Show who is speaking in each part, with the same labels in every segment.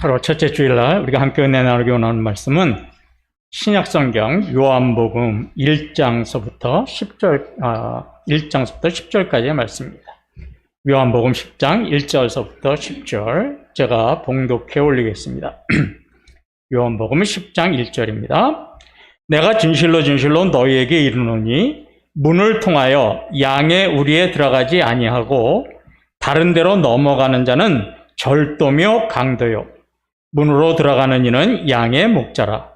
Speaker 1: 바로 첫째 주일날 우리가 함께 은혜 나누기 원하는 말씀은 신약성경 요한복음 1장서부터 10절까지의 말씀입니다. 요한복음 10장 1절서부터 10절 제가 봉독해 올리겠습니다. 요한복음 10장 1절입니다. 내가 진실로 진실로 너희에게 이르노니 문을 통하여 양의 우리에 들어가지 아니하고 다른 데로 넘어가는 자는 절도며 강도요 문으로 들어가는 이는 양의 목자라.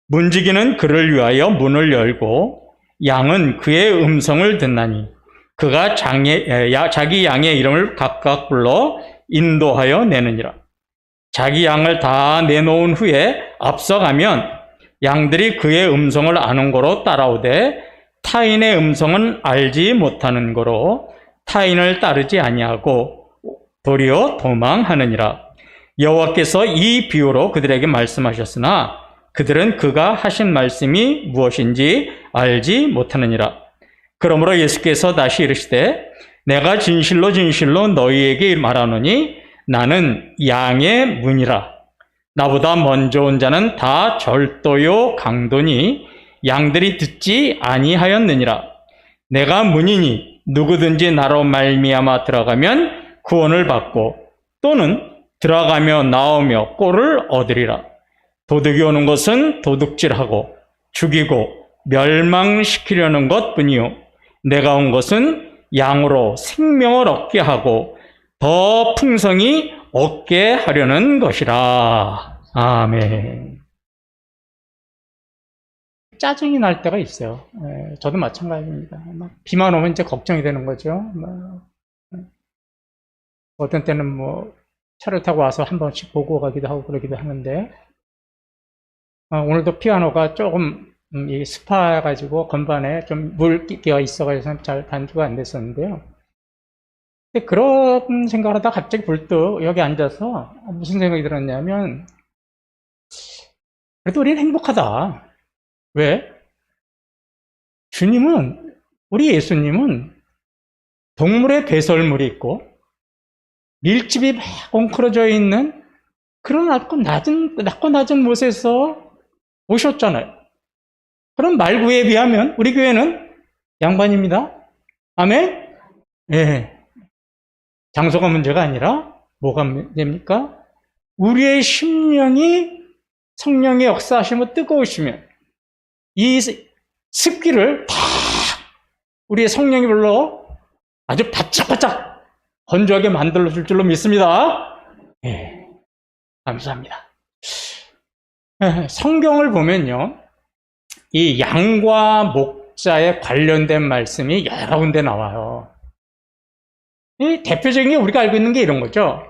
Speaker 1: 문지기는 그를 위하여 문을 열고 양은 그의 음성을 듣나니 그가 자기 양의 이름을 각각 불러 인도하여 내느니라. 자기 양을 다 내놓은 후에 앞서가면 양들이 그의 음성을 아는 거로 따라오되 타인의 음성은 알지 못하는 거로 타인을 따르지 아니하고 도리어 도망하느니라. 여호와께서 이 비유로 그들에게 말씀하셨으나 그들은 그가 하신 말씀이 무엇인지 알지 못하느니라. 그러므로 예수께서 다시 이르시되 내가 진실로 진실로 너희에게 말하노니 나는 양의 문이라. 나보다 먼저 온 자는 다 절도요 강도니 양들이 듣지 아니하였느니라. 내가 문이니 누구든지 나로 말미암아 들어가면 구원을 받고 또는 들어가며 나오며 꼴을 얻으리라. 도둑이 오는 것은 도둑질하고 죽이고 멸망시키려는 것뿐이요 내가 온 것은 양으로 생명을 얻게 하고 더 풍성히 얻게 하려는 것이라. 아멘. 짜증이 날 때가 있어요. 저도 마찬가지입니다. 비만 오면 이제 걱정이 되는 거죠. 어떤 때는 차를 타고 와서 한 번씩 보고 가기도 하고 그러기도 하는데, 오늘도 피아노가 조금 습해가지고 건반에 좀 물기가 있어가지고 잘 반주가 안 됐었는데요. 근데 그런 생각을 하다가 갑자기 불뚝 여기 앉아서 무슨 생각이 들었냐면, 그래도 우리는 행복하다. 왜? 우리 예수님은 동물의 배설물이 있고 밀집이 막 엉클어져 있는 그런 낮고 낮은 곳에서 오셨잖아요. 그럼 말구에 비하면 우리 교회는 양반입니다. 아멘? 예. 장소가 문제가 아니라 뭐가 문제입니까? 우리의 심령이 성령의 역사하시면 뜨거우시면 이 습기를 다 우리의 성령이 불러 아주 바짝바짝 건조하게 만들어줄 줄로 믿습니다. 예, 감사합니다. 성경을 보면요, 이 양과 목자에 관련된 말씀이 여러 군데 나와요. 이 대표적인 게 우리가 알고 있는 게 이런 거죠.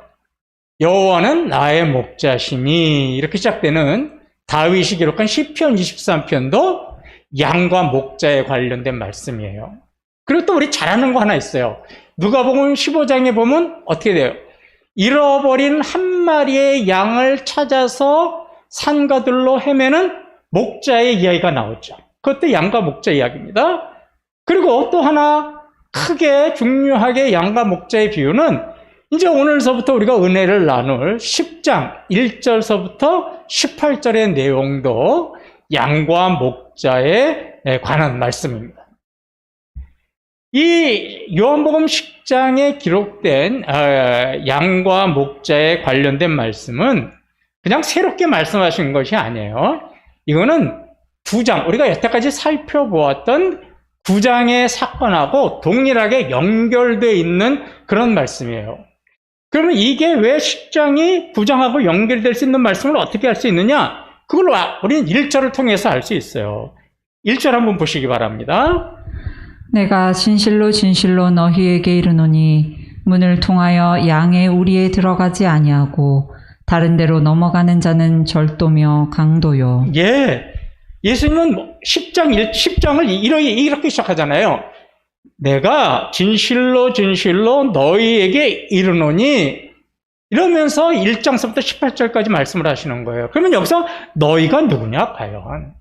Speaker 1: 여호와는 나의 목자시니 이렇게 시작되는 다윗이 기록한 시편 23편도 양과 목자에 관련된 말씀이에요. 그리고 또 우리 잘 아는 거 하나 있어요. 누가복음 15장에 보면 어떻게 돼요? 잃어버린 한 마리의 양을 찾아서 산가들로 헤매는 목자의 이야기가 나오죠. 그것도 양과 목자 이야기입니다. 그리고 또 하나 크게 중요하게 양과 목자의 비유는 이제 오늘서부터 우리가 은혜를 나눌 10장 1절서부터 18절의 내용도 양과 목자에 관한 말씀입니다. 이 요한복음 10장에 기록된 양과 목자에 관련된 말씀은 그냥 새롭게 말씀하신 것이 아니에요. 이거는 9장, 우리가 여태까지 살펴보았던 9장의 사건하고 동일하게 연결되어 있는 그런 말씀이에요. 그러면 이게 왜 10장이 9장하고 연결될 수 있는 말씀을 어떻게 할 수 있느냐? 그걸 우리는 1절을 통해서 알 수 있어요. 1절 한번 보시기 바랍니다.
Speaker 2: 내가 진실로 진실로 너희에게 이르노니 문을 통하여 양의 우리에 들어가지 아니하고 다른 데로 넘어가는 자는 절도며 강도요.
Speaker 1: 예, 예수님은 10장을 이렇게 시작하잖아요. 내가 진실로 진실로 너희에게 이르노니 이러면서 1장서부터 18절까지 말씀을 하시는 거예요. 그러면 여기서 너희가 누구냐 과연?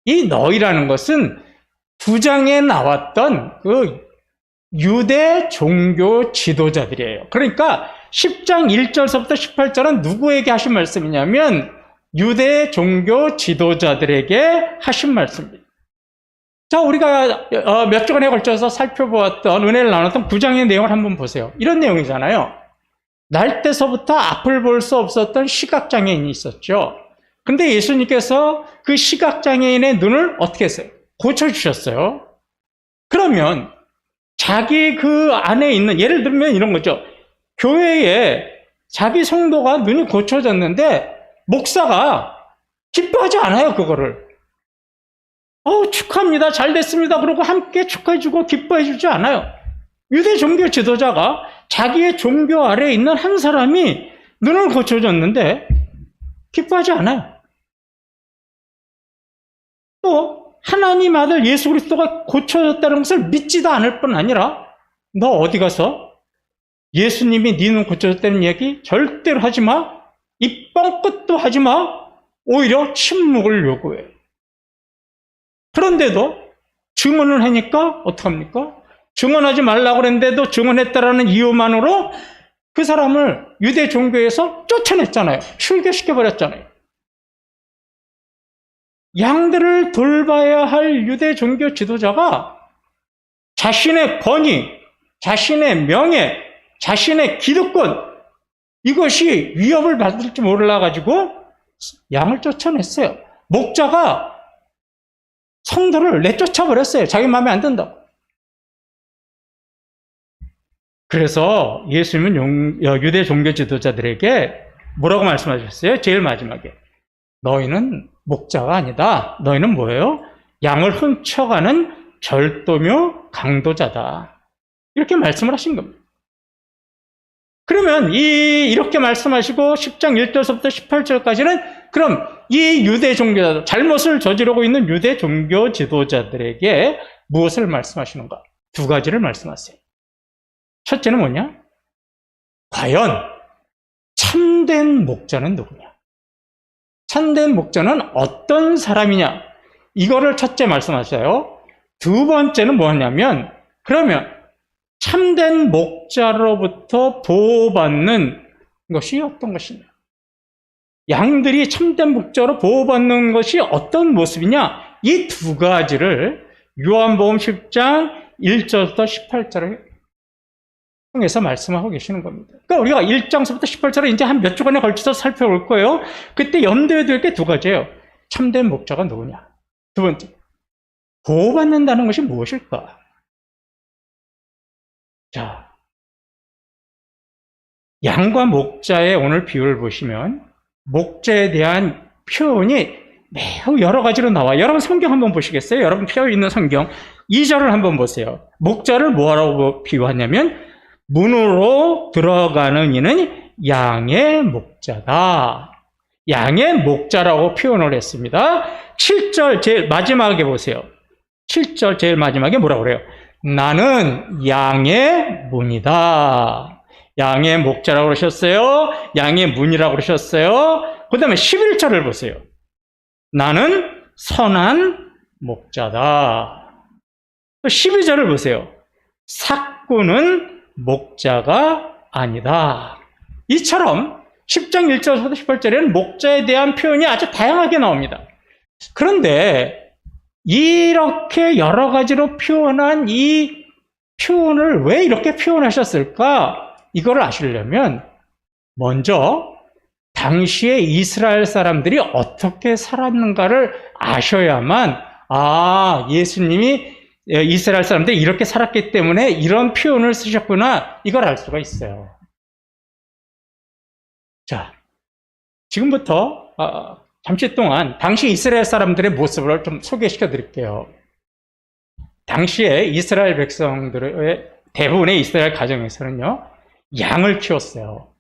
Speaker 1: 이 너희라는 것은 9장에 나왔던 그 유대 종교 지도자들이에요. 그러니까 10장 1절서부터 18절은 누구에게 하신 말씀이냐면 유대 종교 지도자들에게 하신 말씀입니다. 자, 우리가 몇 주간에 걸쳐서 살펴보았던, 은혜를 나눴던 9장의 내용을 한번 보세요. 이런 내용이잖아요. 날 때서부터 앞을 볼 수 없었던 시각장애인이 있었죠. 근데 예수님께서 그 시각장애인의 눈을 어떻게 했어요? 고쳐주셨어요. 그러면 자기 그 안에 있는, 예를 들면 이런 거죠. 교회에 자기 성도가 눈이 고쳐졌는데 목사가 기뻐하지 않아요, 그거를. 축하합니다. 잘 됐습니다. 그러고 함께 축하해주고 기뻐해주지 않아요. 유대 종교 지도자가 자기의 종교 아래에 있는 한 사람이 눈을 고쳐줬는데 기뻐하지 않아요. 또 하나님 아들 예수 그리스도가 고쳐졌다는 것을 믿지도 않을 뿐 아니라 너 어디 가서 예수님이 네 눈 고쳐졌다는 얘기 절대로 하지 마. 이 뻥끗도 하지 마. 오히려 침묵을 요구해. 그런데도 증언을 하니까 어떡합니까? 증언하지 말라고 그랬는데도 증언했다라는 이유만으로 그 사람을 유대 종교에서 쫓아냈잖아요. 출교시켜버렸잖아요. 양들을 돌봐야 할 유대 종교 지도자가 자신의 권위, 자신의 명예, 자신의 기득권, 이것이 위협을 받을지 몰라가지고 양을 쫓아냈어요. 목자가 성도를 내쫓아버렸어요. 자기 마음에 안 든다고. 그래서 예수님은 유대 종교 지도자들에게 뭐라고 말씀하셨어요? 제일 마지막에. 너희는 목자가 아니다. 너희는 뭐예요? 양을 훔쳐가는 절도며 강도자다. 이렇게 말씀을 하신 겁니다. 그러면 이렇게 말씀하시고 10장 1절부터 18절까지는 그럼 이 유대 종교자들, 잘못을 저지르고 있는 유대 종교 지도자들에게 무엇을 말씀하시는가? 두 가지를 말씀하세요. 첫째는 뭐냐? 과연 참된 목자는 누구냐? 참된 목자는 어떤 사람이냐? 이거를 첫째 말씀하셔요. 두 번째는 뭐냐면, 그러면 참된 목자로부터 보호받는 것이 어떤 것이냐? 양들이 참된 목자로 보호받는 것이 어떤 모습이냐? 이 두 가지를 요한복음 10장 1절부터 18절을 통해서 말씀하고 계시는 겁니다. 그러니까 우리가 1장서부터 18절을 이제 한 몇 주간에 걸쳐서 살펴볼 거예요. 그때 염두에 둘 게 두 가지예요. 참된 목자가 누구냐? 두 번째, 보호받는다는 것이 무엇일까? 자, 양과 목자의 오늘 비유를 보시면 목자에 대한 표현이 매우 여러 가지로 나와요. 여러분 성경 한번 보시겠어요? 여러분 펴 있는 성경 2절을 한번 보세요. 목자를 뭐라고 비유하냐면 문으로 들어가는 이는 양의 목자다. 양의 목자라고 표현을 했습니다. 7절 제일 마지막에 보세요. 7절 제일 마지막에 뭐라고 그래요? 나는 양의 문이다. 양의 목자라고 그러셨어요. 양의 문이라고 그러셨어요. 그 다음에 11절을 보세요. 나는 선한 목자다. 또 12절을 보세요. 삭구는 목자가 아니다. 이처럼 10장 1절부터 18절에는 목자에 대한 표현이 아주 다양하게 나옵니다. 그런데 이렇게 여러 가지로 표현한 이 표현을 왜 이렇게 표현하셨을까? 이거를 아시려면 먼저 당시에 이스라엘 사람들이 어떻게 살았는가를 아셔야만 예수님이 이스라엘 사람들이 이렇게 살았기 때문에 이런 표현을 쓰셨구나 이걸 알 수가 있어요. 자, 지금부터 잠시 동안 당시 이스라엘 사람들의 모습을 좀 소개시켜 드릴게요. 당시에 이스라엘 백성들의 대부분의 이스라엘 가정에서는요, 양을 키웠어요.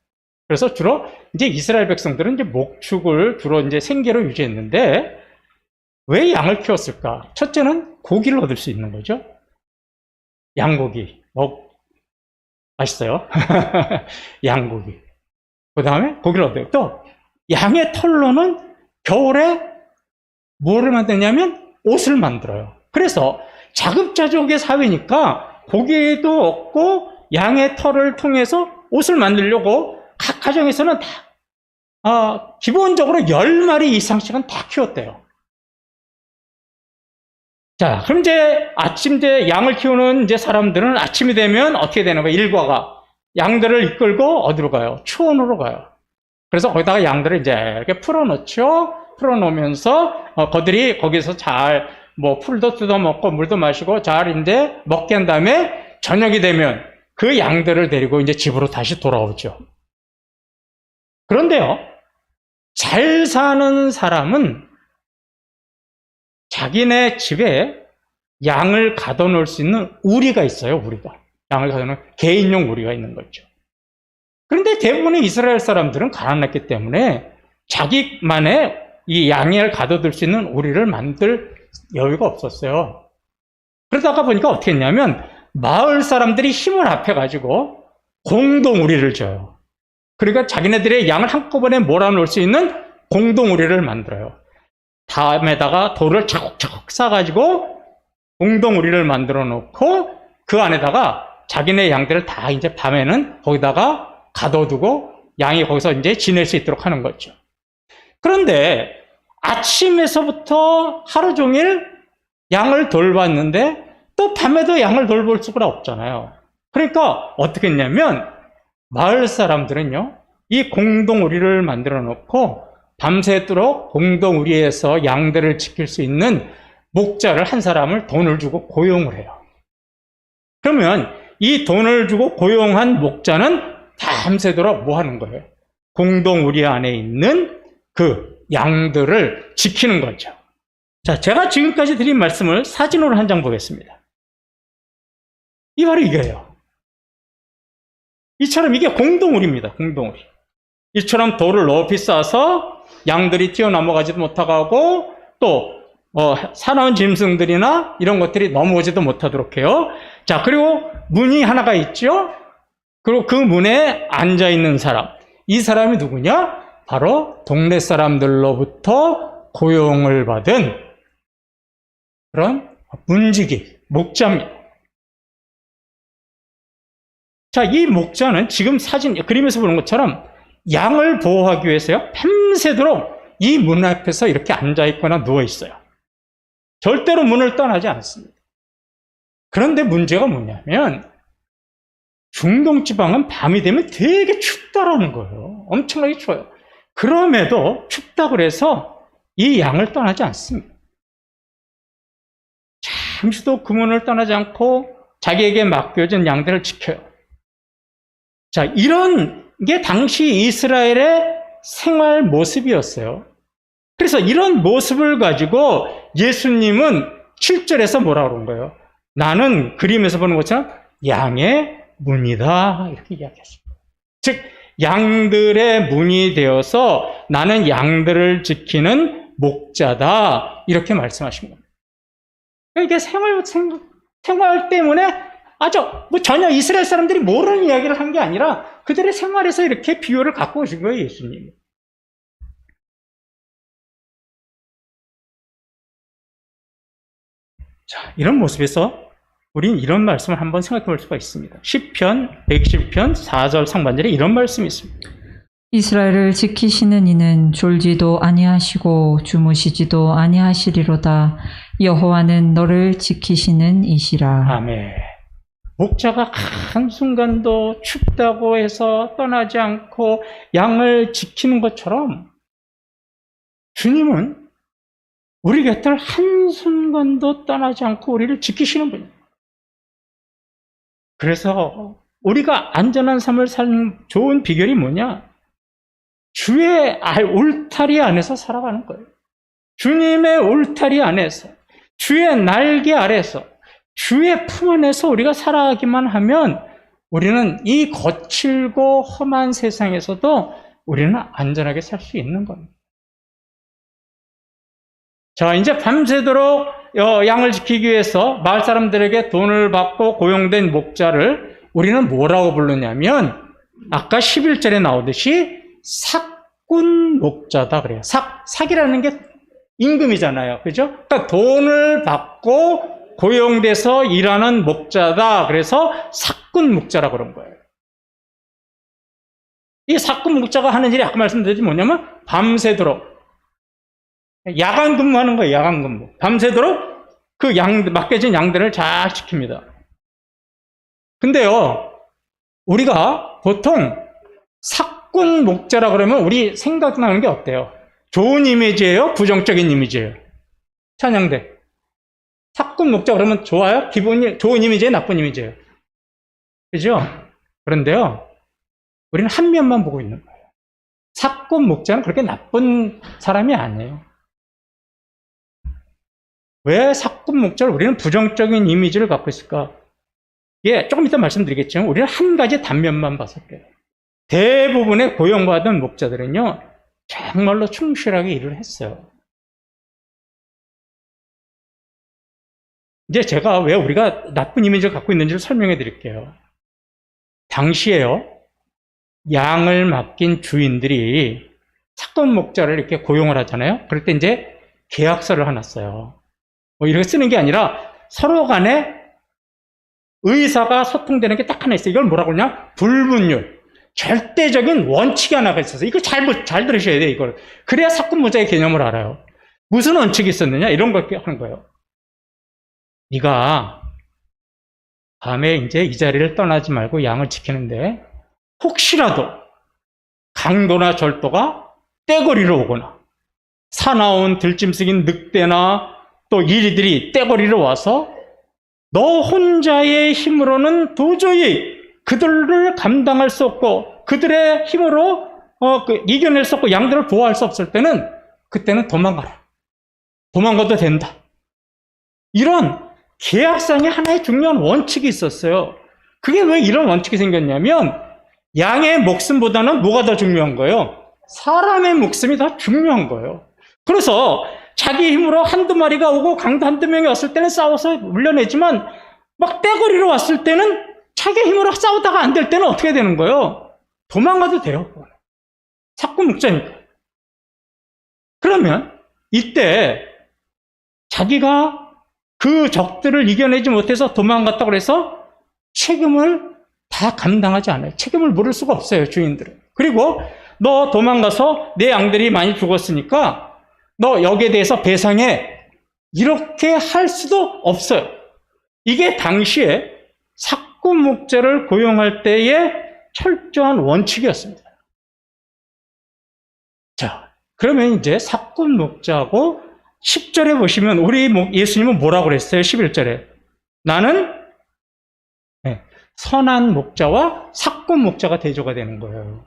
Speaker 1: 그래서 주로 이제 이스라엘 백성들은 이제 목축을 주로 이제 생계로 유지했는데 왜 양을 키웠을까? 첫째는 고기를 얻을 수 있는 거죠. 양고기. 아시어요? 양고기. 그 다음에 고기를 얻어요. 또 양의 털로는 겨울에 뭐를 만드냐면 옷을 만들어요. 그래서 자급자족의 사회니까 고기도 얻고 양의 털을 통해서 옷을 만들려고 각 가정에서는 다 기본적으로 10마리 이상씩은 다 키웠대요. 자, 그럼 이제 양을 키우는 이제 사람들은 아침이 되면 어떻게 되는 거예요? 일과가 양들을 이끌고 어디로 가요? 초원으로 가요. 그래서 거기다가 양들을 이제 이렇게 풀어놓죠. 풀어놓으면서 그들이 거기서 잘 풀도 뜯어먹고 물도 마시고 잘 이제 먹게 한 다음에 저녁이 되면 그 양들을 데리고 이제 집으로 다시 돌아오죠. 그런데요, 잘 사는 사람은 자기네 집에 양을 가둬놓을 수 있는 우리가 있어요, 우리가. 양을 가둬놓은 개인용 우리가 있는 거죠. 그런데 대부분의 이스라엘 사람들은 가난했기 때문에 자기만의 이 양을 가둬둘 수 있는 우리를 만들 여유가 없었어요. 그러다가 보니까 어떻게 했냐면 마을 사람들이 힘을 합해가지고 공동 우리를 줘요. 그러니까 자기네들의 양을 한꺼번에 몰아놓을 수 있는 공동 우리를 만들어요. 다음에다가 돌을 차곡차곡 싸가지고 공동 우리를 만들어 놓고 그 안에다가 자기네 양들을 다 이제 밤에는 거기다가 가둬두고 양이 거기서 이제 지낼 수 있도록 하는 거죠. 그런데 아침에서부터 하루 종일 양을 돌봤는데 또 밤에도 양을 돌볼 수가 없잖아요. 그러니까 어떻게 했냐면 마을 사람들은요, 이 공동 우리를 만들어 놓고 밤새도록 공동 우리에서 양들을 지킬 수 있는 목자를 한 사람을 돈을 주고 고용을 해요. 그러면 이 돈을 주고 고용한 목자는 밤새도록 뭐 하는 거예요? 공동 우리 안에 있는 그 양들을 지키는 거죠. 자, 제가 지금까지 드린 말씀을 사진으로 한 장 보겠습니다. 이 바로 이거예요. 이처럼 이게 공동우리입니다. 공동우리. 이처럼 돌을 높이 쌓아서 양들이 튀어넘어가지도 못하고 하고 또 사나운 짐승들이나 이런 것들이 넘어오지도 못하도록 해요. 자, 그리고 문이 하나가 있죠. 그리고 그 문에 앉아있는 사람. 이 사람이 누구냐? 바로 동네 사람들로부터 고용을 받은 그런 문지기, 목자입니다. 자, 이 목자는 지금 그림에서 보는 것처럼 양을 보호하기 위해서요, 밤새도록 이 문 앞에서 이렇게 앉아있거나 누워있어요. 절대로 문을 떠나지 않습니다. 그런데 문제가 뭐냐면 중동 지방은 밤이 되면 되게 춥다라는 거예요. 엄청나게 추워요. 그럼에도 춥다고 해서 이 양을 떠나지 않습니다. 잠시도 그 문을 떠나지 않고 자기에게 맡겨진 양들을 지켜요. 자, 이런 게 당시 이스라엘의 생활 모습이었어요. 그래서 이런 모습을 가지고 예수님은 7절에서 뭐라고 그런 거예요? 나는 그림에서 보는 것처럼 양의 문이다, 이렇게 이야기했습니다. 즉 양들의 문이 되어서 나는 양들을 지키는 목자다, 이렇게 말씀하신 겁니다. 이게 생활 때문에 전혀 이스라엘 사람들이 모르는 이야기를 한 게 아니라 그들의 생활에서 이렇게 비유를 갖고 오신 거예요, 예수님이. 자, 이런 모습에서 우린 이런 말씀을 한번 생각해 볼 수가 있습니다. 시편 110편 4절 상반절에 이런 말씀이 있습니다.
Speaker 2: 이스라엘을 지키시는 이는 졸지도 아니하시고 주무시지도 아니하시리로다. 여호와는 너를 지키시는 이시라.
Speaker 1: 아멘. 목자가 한순간도 춥다고 해서 떠나지 않고 양을 지키는 것처럼 주님은 우리 곁을 한순간도 떠나지 않고 우리를 지키시는 분입니다. 그래서 우리가 안전한 삶을 사는 좋은 비결이 뭐냐? 주의 울타리 안에서 살아가는 거예요. 주님의 울타리 안에서, 주의 날개 아래서, 주의 품 안에서 우리가 살아가기만 하면 우리는 이 거칠고 험한 세상에서도 우리는 안전하게 살 수 있는 겁니다. 자, 이제 밤새도록 양을 지키기 위해서 마을 사람들에게 돈을 받고 고용된 목자를 우리는 뭐라고 부르냐면 아까 11절에 나오듯이 삭군 목자다 그래요. 삭이라는 게 임금이잖아요. 그죠? 그러니까 돈을 받고 고용돼서 일하는 목자다. 그래서 삭군 목자라고 그런 거예요. 이 사건 목자가 하는 일이 아까 말씀드렸지 뭐냐면 밤새도록 야간 근무하는 거예요. 야간 근무. 밤새도록 그 맡겨진 양들을 잘 지킵니다. 근데요, 우리가 보통 사건 목자라 그러면 우리 생각나는 게 어때요? 좋은 이미지예요? 부정적인 이미지예요? 찬양대. 사건 목자 그러면 좋아요? 기분이 좋은 이미지예요? 나쁜 이미지예요? 그죠? 그런데요, 우리는 한 면만 보고 있는 거예요. 사건 목자는 그렇게 나쁜 사람이 아니에요. 왜 사건 목자를 우리는 부정적인 이미지를 갖고 있을까? 예, 조금 이따 말씀드리겠지만 우리는 한 가지 단면만 봐서 그래요. 대부분의 고용받은 목자들은요, 정말로 충실하게 일을 했어요. 이제 제가 왜 우리가 나쁜 이미지를 갖고 있는지를 설명해 드릴게요. 당시에요, 양을 맡긴 주인들이 사건 목자를 이렇게 고용을 하잖아요. 그럴 때 이제 계약서를 하나 써요. 뭐 이렇게 쓰는 게 아니라 서로 간에 의사가 소통되는 게 딱 하나 있어요. 이걸 뭐라고 그러냐? 불분율. 절대적인 원칙이 하나가 있어서 이거 잘 들으셔야 돼요. 이걸. 그래야 사건 목자의 개념을 알아요. 무슨 원칙이 있었느냐? 이런 걸 하는 거예요. 네가 밤에 이제 이 자리를 떠나지 말고 양을 지키는데 혹시라도 강도나 절도가 떼거리로 오거나 사나운 들짐승인 늑대나 또 이리들이 떼거리로 와서 너 혼자의 힘으로는 도저히 그들을 감당할 수 없고 그들의 힘으로 이겨낼 수 없고 양들을 보호할 수 없을 때는 그때는 도망가라. 도망가도 된다. 이런 계약상에 하나의 중요한 원칙이 있었어요. 그게 왜 이런 원칙이 생겼냐면 양의 목숨보다는 뭐가 더 중요한 거예요? 사람의 목숨이 더 중요한 거예요. 그래서 자기 힘으로 한두 마리가 오고 강도 한두 명이 왔을 때는 싸워서 물려내지만 막 떼거리로 왔을 때는 자기 힘으로 싸우다가 안 될 때는 어떻게 되는 거예요? 도망가도 돼요. 사건 목자니까. 그러면 이때 자기가 그 적들을 이겨내지 못해서 도망갔다고 해서 책임을 다 감당하지 않아요. 책임을 물을 수가 없어요, 주인들은. 그리고 너 도망가서 내 양들이 많이 죽었으니까 너 여기에 대해서 배상해. 이렇게 할 수도 없어요. 이게 당시에 사건 목자를 고용할 때의 철저한 원칙이었습니다. 자, 그러면 이제 사건 목자하고 10절에 보시면 우리 예수님은 뭐라고 그랬어요? 11절에. 나는 선한 목자와 사건 목자가 대조가 되는 거예요.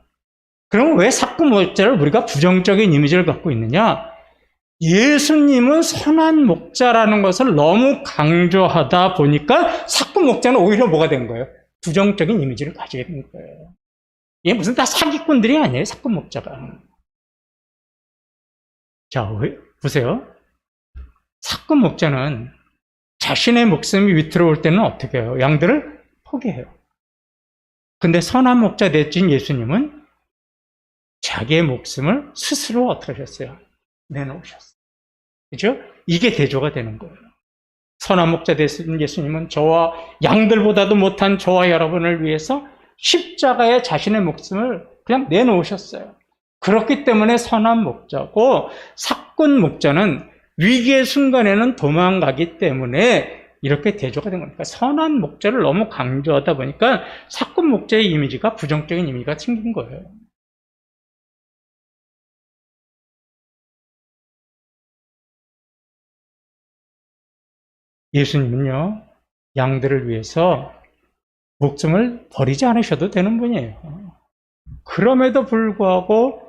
Speaker 1: 그럼 왜 사건 목자를 우리가 부정적인 이미지를 갖고 있느냐? 예수님은 선한 목자라는 것을 너무 강조하다 보니까 사건 목자는 오히려 뭐가 된 거예요? 부정적인 이미지를 가지게 된 거예요. 이게 무슨 다 사기꾼들이 아니에요, 사건 목자가. 자, 보세요. 사건 목자는 자신의 목숨이 위태로울 때는 어떻게 해요? 양들을 포기해요. 근데 선한 목자 되신 예수님은 자기의 목숨을 스스로 어떻게 하셨어요? 내놓으셨어요. 그죠? 이게 대조가 되는 거예요. 선한 목자 되신 예수님은 저와 양들보다도 못한 저와 여러분을 위해서 십자가에 자신의 목숨을 그냥 내놓으셨어요. 그렇기 때문에 선한 목자고 사건 목자는 위기의 순간에는 도망가기 때문에 이렇게 대조가 된 겁니다. 선한 목자를 너무 강조하다 보니까 사건 목자의 이미지가 부정적인 이미지가 생긴 거예요. 예수님은요, 양들을 위해서 목숨을 버리지 않으셔도 되는 분이에요. 그럼에도 불구하고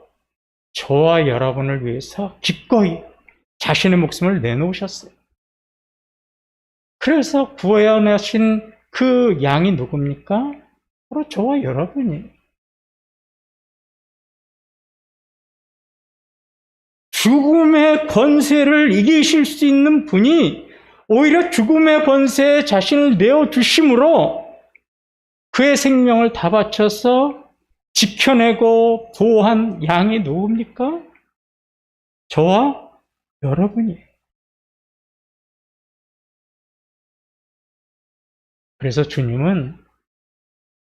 Speaker 1: 저와 여러분을 위해서 기꺼이 자신의 목숨을 내놓으셨어요. 그래서 구원하신 그 양이 누굽니까? 바로 저와 여러분이에요. 죽음의 권세를 이기실 수 있는 분이 오히려 죽음의 권세에 자신을 내어주심으로 그의 생명을 다 바쳐서 지켜내고 보호한 양이 누굽니까? 저와 여러분이에요. 그래서 주님은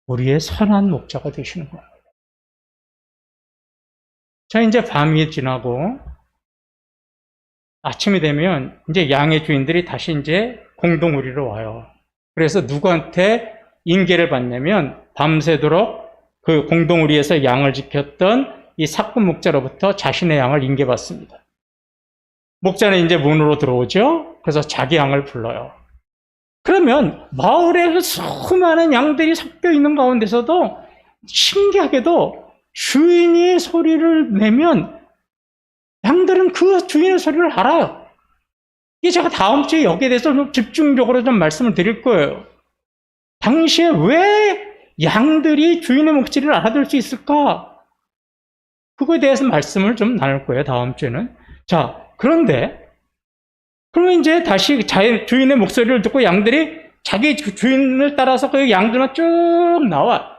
Speaker 1: 우리의 선한 목자가 되시는 겁니다. 자, 이제 밤이 지나고 아침이 되면 이제 양의 주인들이 다시 이제 공동우리로 와요. 그래서 누구한테 인계를 받냐면 밤새도록 그 공동우리에서 양을 지켰던 이 사꾼 목자로부터 자신의 양을 인계받습니다. 목자는 이제 문으로 들어오죠. 그래서 자기 양을 불러요. 그러면 마을에 수많은 양들이 섞여 있는 가운데서도 신기하게도 주인이 소리를 내면 양들은 그 주인의 소리를 알아요. 이게 제가 다음 주에 여기에 대해서 좀 집중적으로 좀 말씀을 드릴 거예요. 당시에 왜 양들이 주인의 목소리를 알아들 수 있을까? 그거에 대해서 말씀을 좀 나눌 거예요, 다음 주에는. 자, 그런데 그러면 이제 다시 주인의 목소리를 듣고 양들이 자기 주인을 따라서 그 양들만 쭉 나와.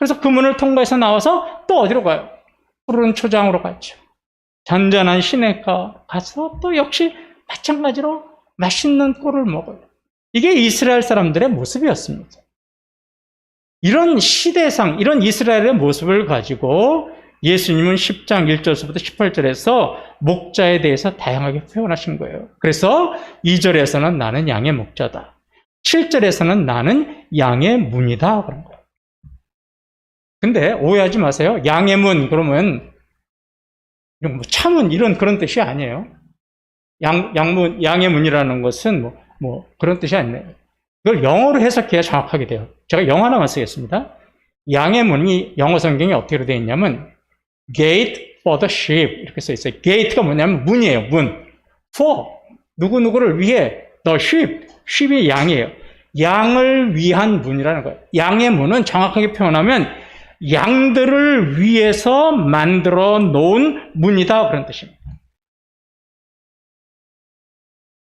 Speaker 1: 그래서 그 문을 통과해서 나와서 또 어디로 가요? 푸른 초장으로 갔죠. 잔잔한 시내가 가서 또 역시 마찬가지로 맛있는 꿀을 먹어요. 이게 이스라엘 사람들의 모습이었습니다. 이런 시대상, 이런 이스라엘의 모습을 가지고 예수님은 10장 1절부터 18절에서 목자에 대해서 다양하게 표현하신 거예요. 그래서 2절에서는 나는 양의 목자다. 7절에서는 나는 양의 문이다. 그런 거예요. 근데 오해하지 마세요. 양의 문, 그러면 차문, 이런 그런 뜻이 아니에요. 양의 문이라는 것은 그런 뜻이 아니에요. 이걸 영어로 해석해야 정확하게 돼요. 제가 영어 하나만 쓰겠습니다. 양의 문이 영어 성경에 어떻게 되어 있냐면 gate for the sheep 이렇게 써 있어요. gate가 뭐냐면 문이에요. 문. for 누구누구를 위해 the sheep, sheep이 양이에요. 양을 위한 문이라는 거예요. 양의 문은 정확하게 표현하면 양들을 위해서 만들어 놓은 문이다 그런 뜻입니다.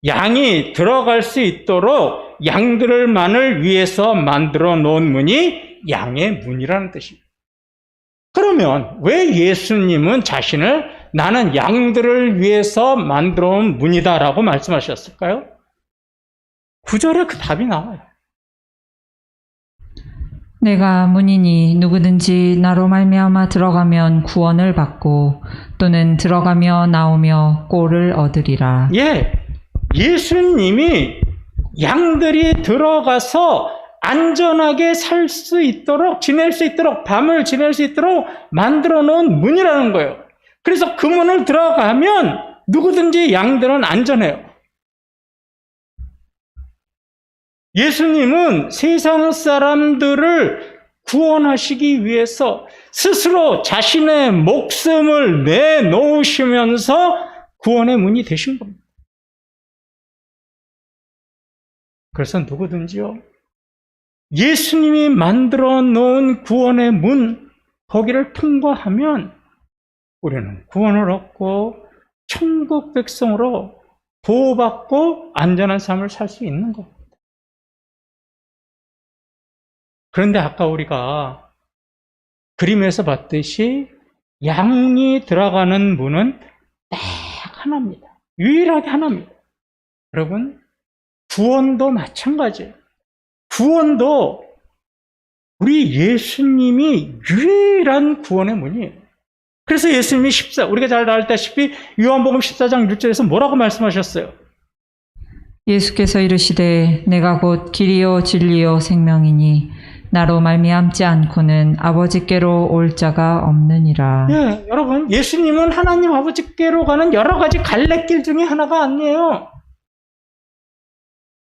Speaker 1: 양이 들어갈 수 있도록 양들만을 위해서 만들어 놓은 문이 양의 문이라는 뜻입니다. 그러면 왜 예수님은 자신을 나는 양들을 위해서 만들어 온 문이다라고 말씀하셨을까요? 9절에 그 답이 나와요.
Speaker 2: 내가 문이니 누구든지 나로 말미암아 들어가면 구원을 받고 또는 들어가며 나오며 꼴을 얻으리라.
Speaker 1: 예, 예수님이 양들이 들어가서 안전하게 살 수 있도록, 지낼 수 있도록, 밤을 지낼 수 있도록 만들어 놓은 문이라는 거예요. 그래서 그 문을 들어가면 누구든지 양들은 안전해요. 예수님은 세상 사람들을 구원하시기 위해서 스스로 자신의 목숨을 내놓으시면서 구원의 문이 되신 겁니다. 그래서 누구든지요, 예수님이 만들어 놓은 구원의 문, 거기를 통과하면 우리는 구원을 얻고 천국 백성으로 보호받고 안전한 삶을 살 수 있는 겁니다. 그런데 아까 우리가 그림에서 봤듯이 양이 들어가는 문은 딱 하나입니다. 유일하게 하나입니다. 여러분, 구원도 마찬가지예요. 구원도 우리 예수님이 유일한 구원의 문이에요. 그래서 예수님이 우리가 잘 알다시피 요한복음 14장 6절에서 뭐라고 말씀하셨어요?
Speaker 2: 예수께서 이르시되 내가 곧 길이요 진리요 생명이니 나로 말미암지 않고는 아버지께로 올 자가 없느니라.
Speaker 1: 예, 여러분, 예수님은 하나님 아버지께로 가는 여러 가지 갈래길 중에 하나가 아니에요.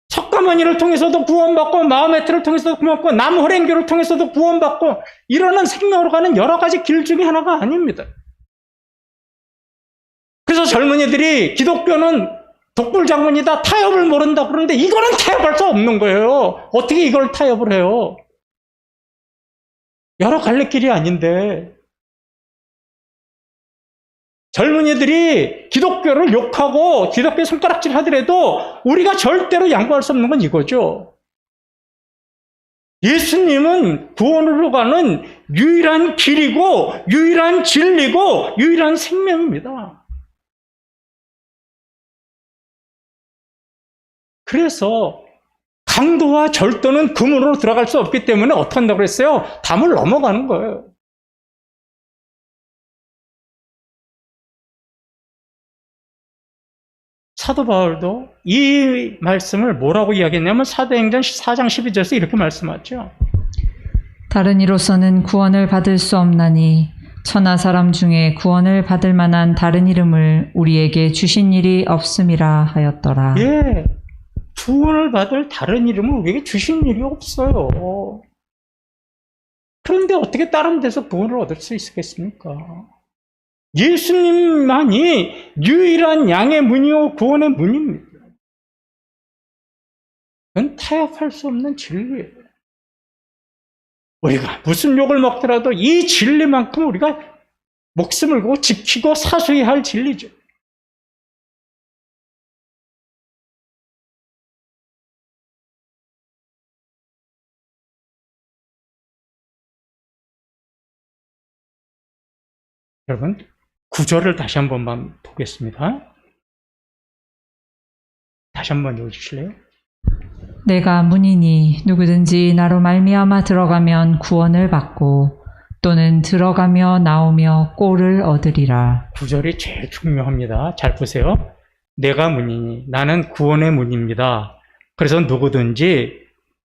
Speaker 1: 석가모니를 통해서도 구원받고 마음의 틀을 통해서도 구원받고 남호랭교를 통해서도 구원받고 이러는 생명으로 가는 여러 가지 길 중에 하나가 아닙니다. 그래서 젊은이들이 기독교는 독불장군이다, 타협을 모른다 그러는데 이거는 타협할 수 없는 거예요. 어떻게 이걸 타협을 해요? 여러 갈래길이 아닌데 젊은이들이 기독교를 욕하고 기독교 손가락질 하더라도 우리가 절대로 양보할 수 없는 건 이거죠. 예수님은 구원으로 가는 유일한 길이고 유일한 진리고 유일한 생명입니다. 그래서 강도와 절도는 그 문으로 들어갈 수 없기 때문에 어떻게 한다고 그랬어요? 담을 넘어가는 거예요. 사도 바울도 이 말씀을 뭐라고 이야기했냐면 사도행전 4장 12절에서 이렇게 말씀하죠.
Speaker 2: 다른 이로서는 구원을 받을 수 없나니 천하 사람 중에 구원을 받을 만한 다른 이름을 우리에게 주신 일이 없음이라 하였더라.
Speaker 1: 예, 구원을 받을 다른 이름을 우리에게 주신 일이 없어요. 그런데 어떻게 다른 데서 구원을 얻을 수 있겠습니까? 예수님만이 유일한 양의 문이요 구원의 문입니다. 그건 타협할 수 없는 진리예요. 우리가 무슨 욕을 먹더라도 이 진리만큼 우리가 목숨을 걸고 지키고 사수해야 할 진리죠. 여러분, 구절을 다시 한 번만 보겠습니다. 다시 한 번 읽어주실래요?
Speaker 2: 내가 문이니 누구든지 나로 말미암아 들어가면 구원을 받고 또는 들어가며 나오며 꼴을 얻으리라.
Speaker 1: 구절이 제일 중요합니다. 잘 보세요. 내가 문이니 나는 구원의 문입니다. 그래서 누구든지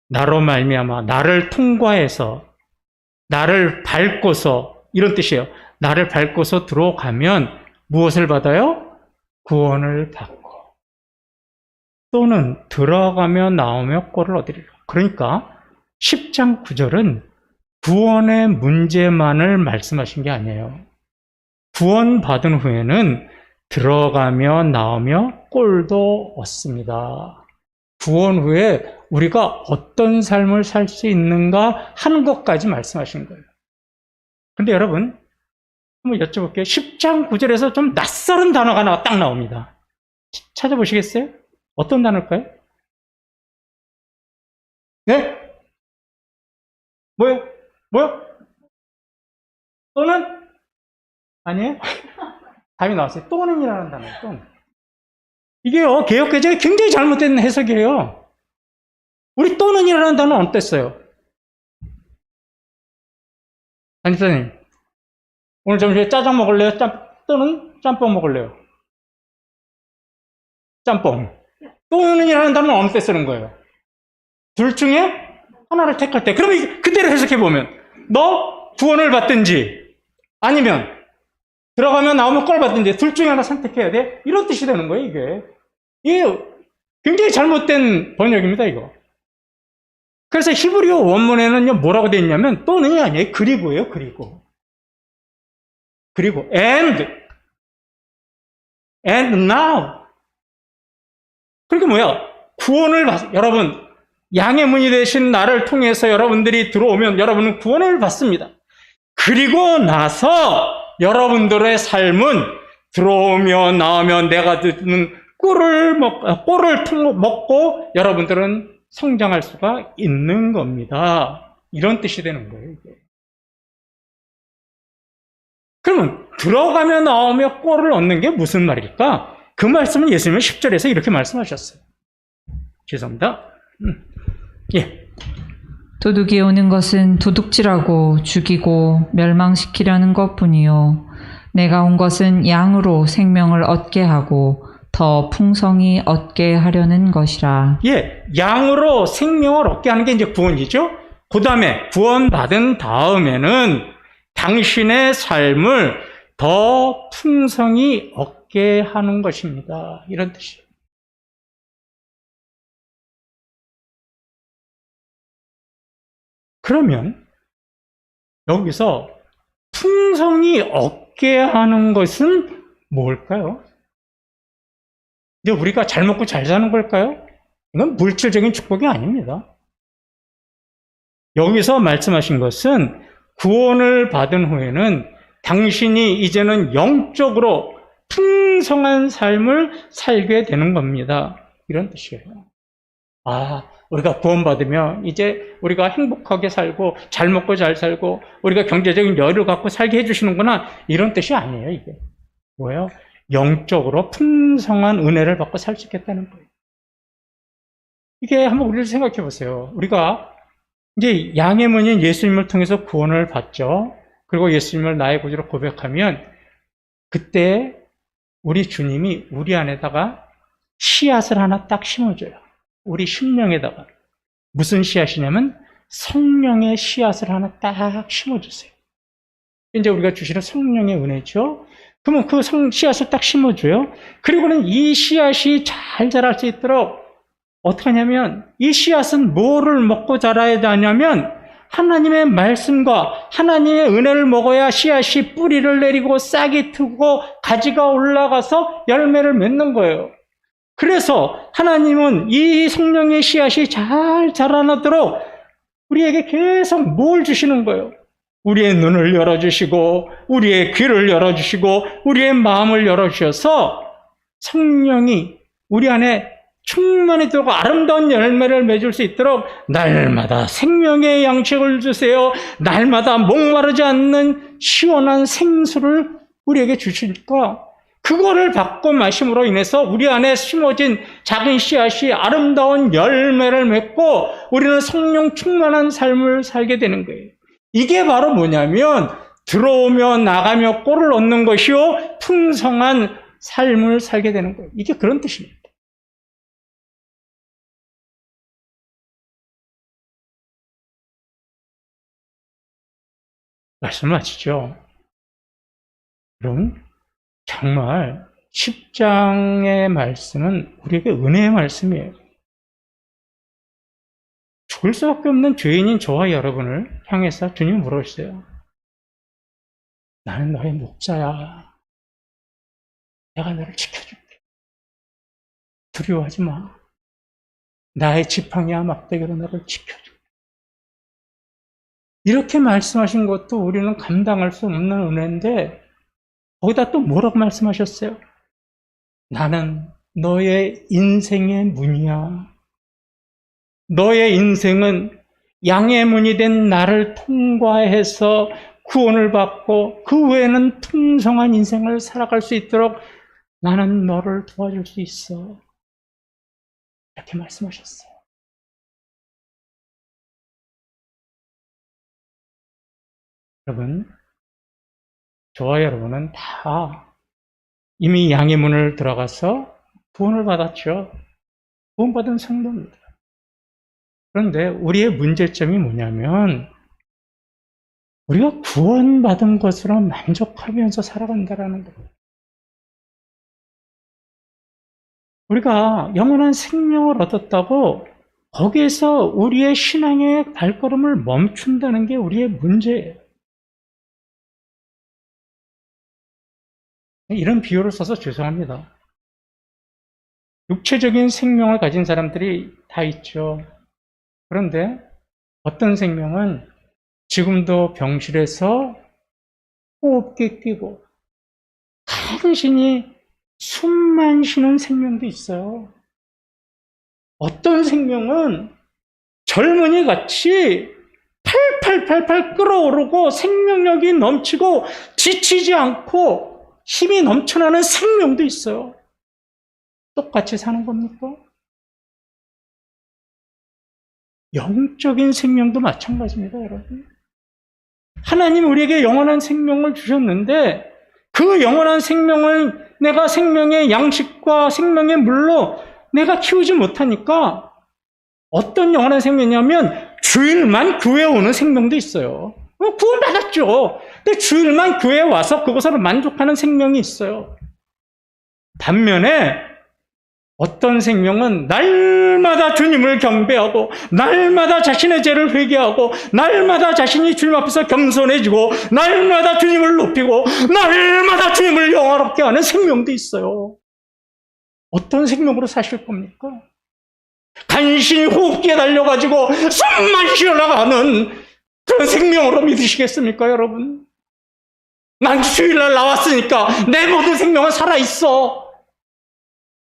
Speaker 1: 나로 말미암아 나를 통과해서 나를 밟고서 이런 뜻이에요. 나를 밟고서 들어가면 무엇을 받아요? 구원을 받고 또는 들어가며 나오며 꼴을 얻으리라. 그러니까 10장 9절은 구원의 문제만을 말씀하신 게 아니에요. 구원받은 후에는 들어가며 나오며 꼴도 얻습니다. 구원 후에 우리가 어떤 삶을 살 수 있는가 하는 것까지 말씀하신 거예요. 근데 여러분, 한번 여쭤볼게요. 10장 9절에서 좀 낯설은 단어가 하나 딱 나옵니다. 찾아보시겠어요? 어떤 단어일까요? 네? 뭐요? 또는? 아니에요? 답이 나왔어요. 또는이라는 단어예요. 또는. 이게요, 개역개정이 굉장히 잘못된 해석이에요. 우리 또는이라는 단어는 어땠어요? 안지사님, 오늘 점심에 짜장 먹을래요? 또는 짬뽕 먹을래요? 짬뽕. 또는이라는 단어는 어느 때 쓰는 거예요? 둘 중에 하나를 택할 때. 그러면 그대로 해석해보면 너 구원을 받든지 아니면 들어가면 나오면 꼴 받든지 둘 중에 하나 선택해야 돼? 이런 뜻이 되는 거예요, 이게. 이게 굉장히 잘못된 번역입니다, 이거. 그래서 히브리어 원문에는요, 뭐라고 되어 있냐면 또는이 아니에요. 그리고예요, 그리고. and now. 그러니까 뭐야? 구원을 여러분, 양의 문이 되신 나를 통해서 여러분들이 들어오면 여러분은 구원을 받습니다. 그리고 나서 여러분들의 삶은 들어오며 나오며 내가 듣는 꼴을 먹고 여러분들은 성장할 수가 있는 겁니다. 이런 뜻이 되는 거예요, 이게. 그러면 들어가며 나오며 꼴을 얻는 게 무슨 말일까? 그 말씀은 예수님은 10절에서 이렇게 말씀하셨어요. 죄송합니다. 예.
Speaker 2: 도둑이 오는 것은 도둑질하고 죽이고 멸망시키려는 것뿐이요 내가 온 것은 양으로 생명을 얻게 하고 더 풍성히 얻게 하려는 것이라.
Speaker 1: 예, 양으로 생명을 얻게 하는 게 이제 구원이죠. 그 다음에 구원받은 다음에는 당신의 삶을 더 풍성히 얻게 하는 것입니다. 이런 뜻이에요. 그러면 여기서 풍성히 얻게 하는 것은 뭘까요? 이제 우리가 잘 먹고 잘 사는 걸까요? 이건 물질적인 축복이 아닙니다. 여기서 말씀하신 것은 구원을 받은 후에는 당신이 이제는 영적으로 풍성한 삶을 살게 되는 겁니다. 이런 뜻이에요. 우리가 구원받으면 이제 우리가 행복하게 살고 잘 먹고 잘 살고 우리가 경제적인 여유를 갖고 살게 해주시는구나. 이런 뜻이 아니에요, 이게. 뭐예요? 영적으로 풍성한 은혜를 받고 살 수 있겠다는 거예요. 이게 한번 우리를 생각해 보세요. 우리가 이제 양의 문인 예수님을 통해서 구원을 받죠. 그리고 예수님을 나의 구주로 고백하면 그때 우리 주님이 우리 안에다가 씨앗을 하나 딱 심어줘요. 우리 심령에다가. 무슨 씨앗이냐면 성령의 씨앗을 하나 딱 심어주세요. 이제 우리가 주시는 성령의 은혜죠. 그러면 그 씨앗을 딱 심어줘요. 그리고는 이 씨앗이 잘 자랄 수 있도록 어떻게 하냐면 이 씨앗은 뭐를 먹고 자라야 하냐면 하나님의 말씀과 하나님의 은혜를 먹어야 씨앗이 뿌리를 내리고 싹이 트고 가지가 올라가서 열매를 맺는 거예요. 그래서 하나님은 이 성령의 씨앗이 잘 자라나도록 우리에게 계속 뭘 주시는 거예요? 우리의 눈을 열어주시고 우리의 귀를 열어주시고 우리의 마음을 열어주셔서 성령이 우리 안에 충만히 들고 아름다운 열매를 맺을 수 있도록 날마다 생명의 양식을 주세요. 날마다 목마르지 않는 시원한 생수를 우리에게 주실까? 그거를 받고 마심으로 인해서 우리 안에 심어진 작은 씨앗이 아름다운 열매를 맺고 우리는 성령 충만한 삶을 살게 되는 거예요. 이게 바로 뭐냐면 들어오며 나가며 꼴을 얻는 것이요 풍성한 삶을 살게 되는 거예요. 이게 그런 뜻입니다. 말씀 마치죠. 그럼 정말 10장의 말씀은 우리에게 은혜의 말씀이에요. 죽을 수밖에 없는 죄인인 저와 여러분을 향해서 주님 물으셨어요. 나는 너의 목자야. 내가 너를 지켜줄게. 두려워하지 마. 나의 지팡이와 막대기로 너를 지켜줄게. 이렇게 말씀하신 것도 우리는 감당할 수 없는 은혜인데 거기다 또 뭐라고 말씀하셨어요? 나는 너의 인생의 문이야. 너의 인생은 양의 문이 된 나를 통과해서 구원을 받고 그 외에는 풍성한 인생을 살아갈 수 있도록 나는 너를 도와줄 수 있어. 이렇게 말씀하셨어요. 여러분, 저와 여러분은 다 이미 양의 문을 들어가서 구원을 받았죠. 구원받은 성도입니다. 그런데 우리의 문제점이 뭐냐면 우리가 구원받은 것으로 만족하면서 살아간다는 거예요. 우리가 영원한 생명을 얻었다고 거기에서 우리의 신앙의 발걸음을 멈춘다는 게 우리의 문제예요. 이런 비유를 써서 죄송합니다. 육체적인 생명을 가진 사람들이 다 있죠. 그런데 어떤 생명은 지금도 병실에서 호흡기 끼고 간신히 숨만 쉬는 생명도 있어요. 어떤 생명은 젊은이 같이 팔팔팔팔 끓어오르고 생명력이 넘치고 지치지 않고 힘이 넘쳐나는 생명도 있어요. 똑같이 사는 겁니까? 영적인 생명도 마찬가지입니다, 여러분. 하나님 우리에게 영원한 생명을 주셨는데 그 영원한 생명을 내가 생명의 양식과 생명의 물로 내가 키우지 못하니까 어떤 영원한 생명이냐면 주일만 교회에 오는 생명도 있어요. 구원받았죠. 근데 주일만 교회에 와서 그것으로 만족하는 생명이 있어요. 반면에 어떤 생명은 날마다 주님을 경배하고 날마다 자신의 죄를 회개하고 날마다 자신이 주님 앞에서 겸손해지고 날마다 주님을 높이고 날마다 주님을 영화롭게 하는 생명도 있어요. 어떤 생명으로 사실 겁니까? 간신히 호흡기에 달려가지고 숨만 쉬어나가는 그런 생명으로 믿으시겠습니까, 여러분? 난 주일날 나왔으니까 내 모든 생명은 살아있어.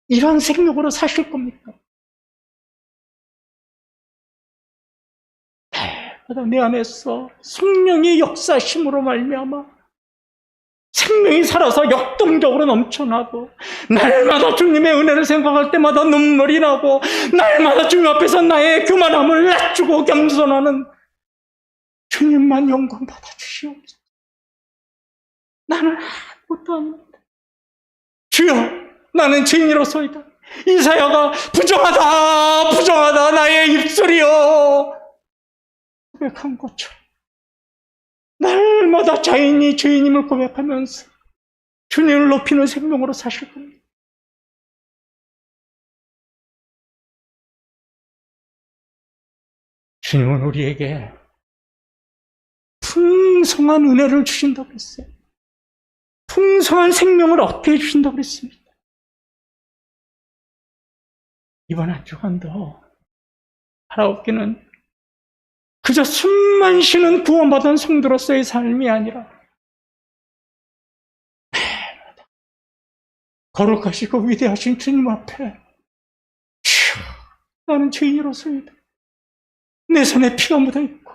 Speaker 1: 이런 생명으로 사실 겁니까? 내 안에서 성령의 역사심으로 말미암아 생명이 살아서 역동적으로 넘쳐나고 날마다 주님의 은혜를 생각할 때마다 눈물이 나고 날마다 주님 앞에서 나의 교만함을 낮추고 겸손하는 주님만 영광 받아주시옵소서. 나는 아무것도 아닙니다. 주여, 나는 죄인이로소이다. 이사야가 부정하다, 부정하다, 나의 입술이여 고백한 것처럼 날마다 자인이 죄인임을 고백하면서 주님을 높이는 생명으로 사실 겁니다. 주님은 우리에게 풍성한 은혜를 주신다고 했어요. 풍성한 생명을 얻게 해주신다고 그랬습니다. 이번 한 주간도 하나님께는 그저 숨만 쉬는 구원받은 성도로서의 삶이 아니라 거룩하시고 위대하신 주님 앞에 주여, 나는 죄인으로서이다. 내 손에 피가 묻어있고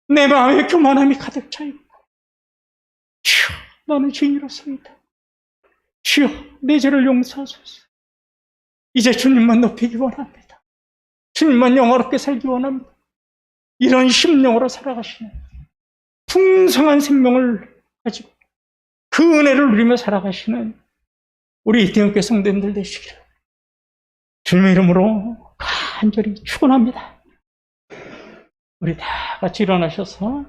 Speaker 1: 내 마음에 교만함이 가득 차있고 주여, 나는 죄인으로서이다. 주여, 내 죄를 용서하소서. 이제 주님만 높이기 원합니다. 주님만 영화롭게 살기 원합니다. 이런 심령으로 살아가시는 풍성한 생명을 가지고 그 은혜를 누리며 살아가시는 우리 이태원교회 성도님들 되시기를 주님의 이름으로 간절히 축원합니다. 우리 다 같이 일어나셔서